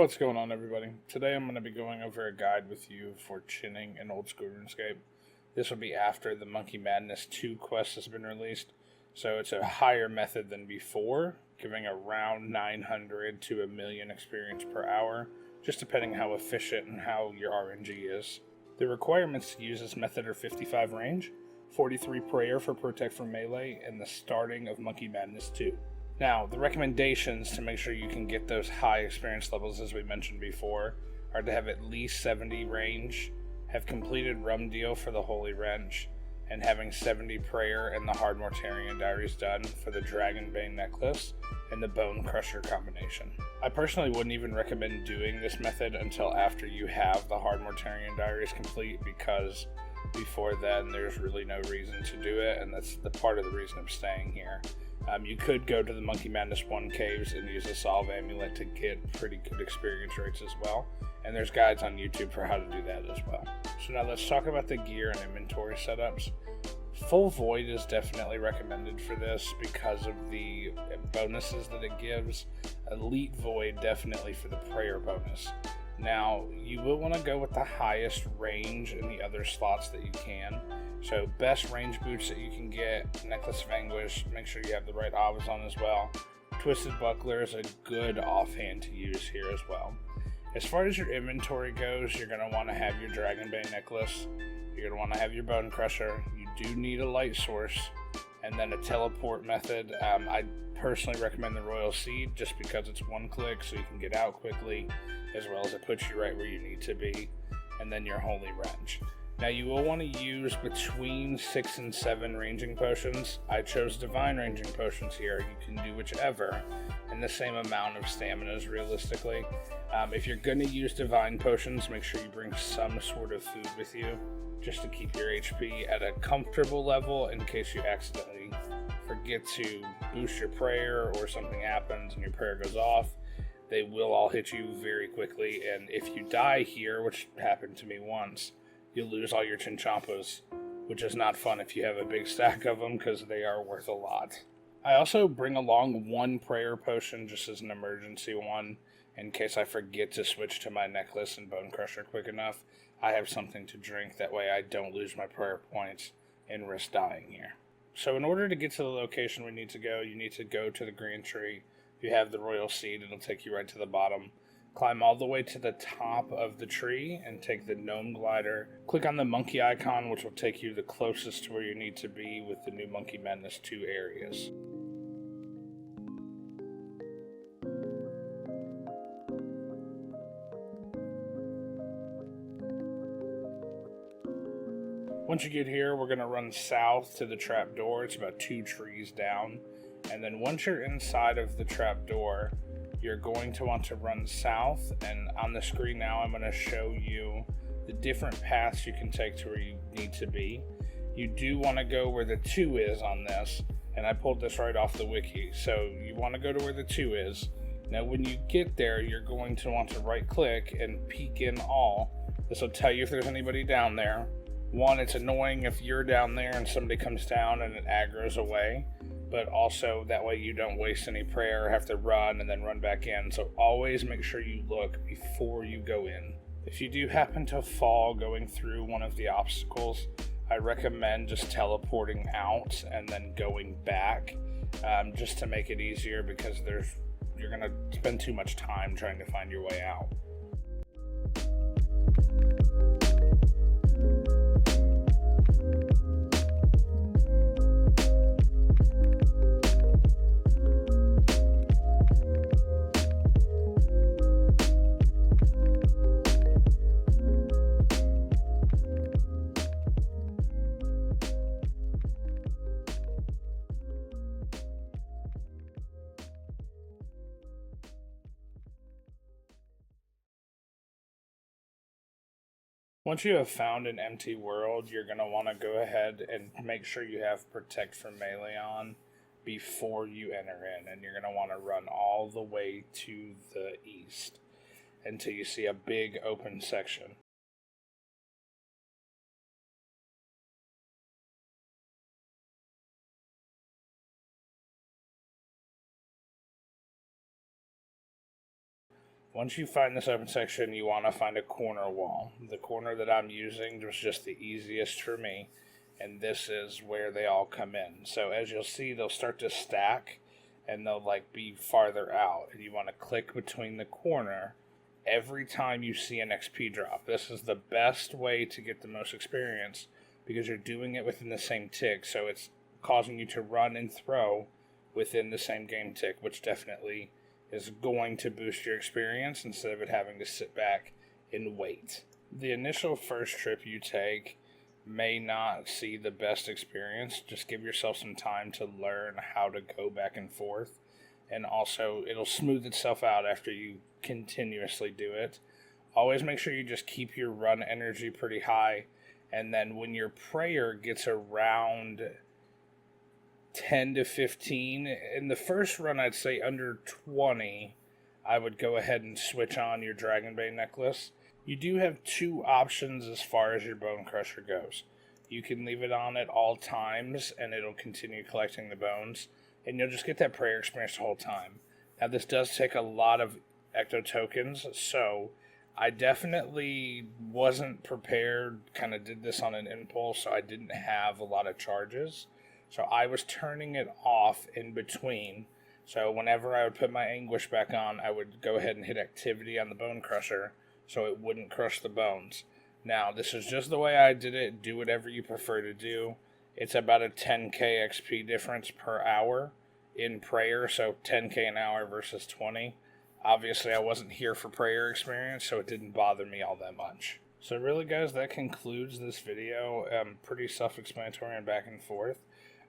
What's going on, everybody? Today I'm going to be going over a guide with you for chinning in Oldschool RuneScape. This will be after the Monkey Madness 2 quest has been released, so it's a higher method than before, giving around 900 to 1,000,000 experience per hour, just depending how efficient and how your RNG is. The requirements to use this method are 55 range, 43 prayer for protect from melee, and the starting of Monkey Madness 2. Now, the recommendations to make sure you can get those high experience levels, as we mentioned before, are to have at least 70 range, have completed Rum Deal for the Holy Wrench, and having 70 prayer and the Hard Mortarian Diaries done for the Dragonbane necklace and the Bone Crusher combination. I personally wouldn't even recommend doing this method until after you have the Hard Mortarian Diaries complete, because before then there's really no reason to do it, and that's the part of the reason I'm staying here. You could go to the Monkey Madness 1 caves and use a Solve Amulet to get pretty good experience rates as well, and there's guides on YouTube for how to do that as well. So now let's talk about the gear and inventory setups. Full Void is definitely recommended for this because of the bonuses that it gives. Elite Void definitely for the prayer bonus. Now, you will want to go with the highest range in the other slots that you can. So, best range boots that you can get, Necklace of Anguish, make sure you have the right obs on as well. Twisted Buckler is a good offhand to use here as well. As far as your inventory goes, you're going to want to have your Dragonbane necklace, you're going to want to have your Bone Crusher, you do need a light source, and then a teleport method. I personally recommend the Royal Seed just because it's one click so you can get out quickly, as well as it puts you right where you need to be, and then your Holy Wrench. Now you will want to use between 6 and 7 ranging potions. I chose divine ranging potions here. You can do whichever, and the same amount of stamina realistically. If you're going to use divine potions, make sure you bring some sort of food with you, just to keep your HP at a comfortable level in case you accidentally forget to boost your prayer or something happens and your prayer goes off. They will all hit you very quickly, and if you die here, which happened to me once, you'll lose all your Chinchompas, which is not fun if you have a big stack of them, because they are worth a lot. I also bring along one prayer potion just as an emergency one, in case I forget to switch to my necklace and Bone Crusher quick enough. I have something to drink, that way I don't lose my prayer points and risk dying here. So in order to get to the location we need to go, you need to go to the green tree. If you have the Royal Seed, it'll take you right to the bottom. Climb all the way to the top of the tree and take the gnome glider. Click on the monkey icon, which will take you the closest to where you need to be with the new Monkey Madness 2 areas. Once you get here, we're going to run south to the trap door. It's about 2 trees down. And then once you're inside of the trap door, you're going to want to run south, and on the screen now I'm going to show you the different paths you can take to where you need to be. You do want to go where the 2 is on this, and I pulled this right off the wiki, so you want to go to where the 2 is. Now when you get there, you're going to want to right click and peek in all. This will tell you if there's anybody down there. One, it's annoying if you're down there and somebody comes down and it aggroes away, but also that way you don't waste any prayer or have to run and then run back in. So always make sure you look before you go in. If you do happen to fall going through one of the obstacles, I recommend just teleporting out and then going back, just to make it easier, because you're going to spend too much time trying to find your way out. Once you have found an empty world, you're going to want to go ahead and make sure you have Protect from Melee on before you enter in. And you're going to want to run all the way to the east until you see a big open section. Once you find this open section, you want to find a corner wall. The corner that I'm using was just the easiest for me, and this is where they all come in. So as you'll see, they'll start to stack, and they'll like be farther out, and you want to click between the corner every time you see an XP drop. This is the best way to get the most experience because you're doing it within the same tick, so it's causing you to run and throw within the same game tick, which definitely is going to boost your experience instead of it having to sit back and wait. The initial first trip you take may not see the best experience. Just give yourself some time to learn how to go back and forth, and also it'll smooth itself out after you continuously do it. Always make sure you just keep your run energy pretty high, and then when your prayer gets around 10 to 15, in the first run I'd say under 20, I would go ahead and switch on your Dragonbane necklace. You do have two options as far as your Bone Crusher goes. You can leave it on at all times and it'll continue collecting the bones, and you'll just get that prayer experience the whole time. Now this does take a lot of ecto tokens, so I definitely wasn't prepared, kind of did this on an impulse, so I didn't have a lot of charges. So I was turning it off in between. So whenever I would put my Anguish back on, I would go ahead and hit activity on the Bone Crusher so it wouldn't crush the bones. Now, this is just the way I did it. Do whatever you prefer to do. It's about a 10k XP difference per hour in prayer, so 10k an hour versus 20. Obviously, I wasn't here for prayer experience, so it didn't bother me all that much. So really, guys, that concludes this video. Pretty self-explanatory and back and forth.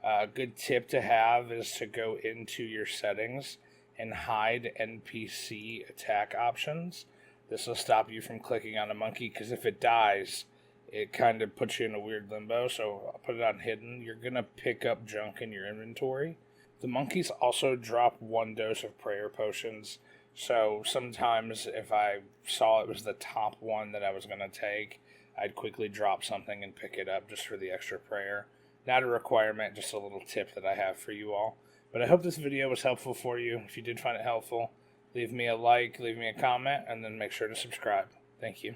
A good tip to have is to go into your settings and hide NPC attack options. This will stop you from clicking on a monkey, because if it dies, it kind of puts you in a weird limbo. So I'll put it on hidden. You're going to pick up junk in your inventory. The monkeys also drop 1 dose of prayer potions. So sometimes if I saw it was the top one that I was going to take, I'd quickly drop something and pick it up just for the extra prayer. Not a requirement, just a little tip that I have for you all. But I hope this video was helpful for you. If you did find it helpful, leave me a like, leave me a comment, and then make sure to subscribe. Thank you.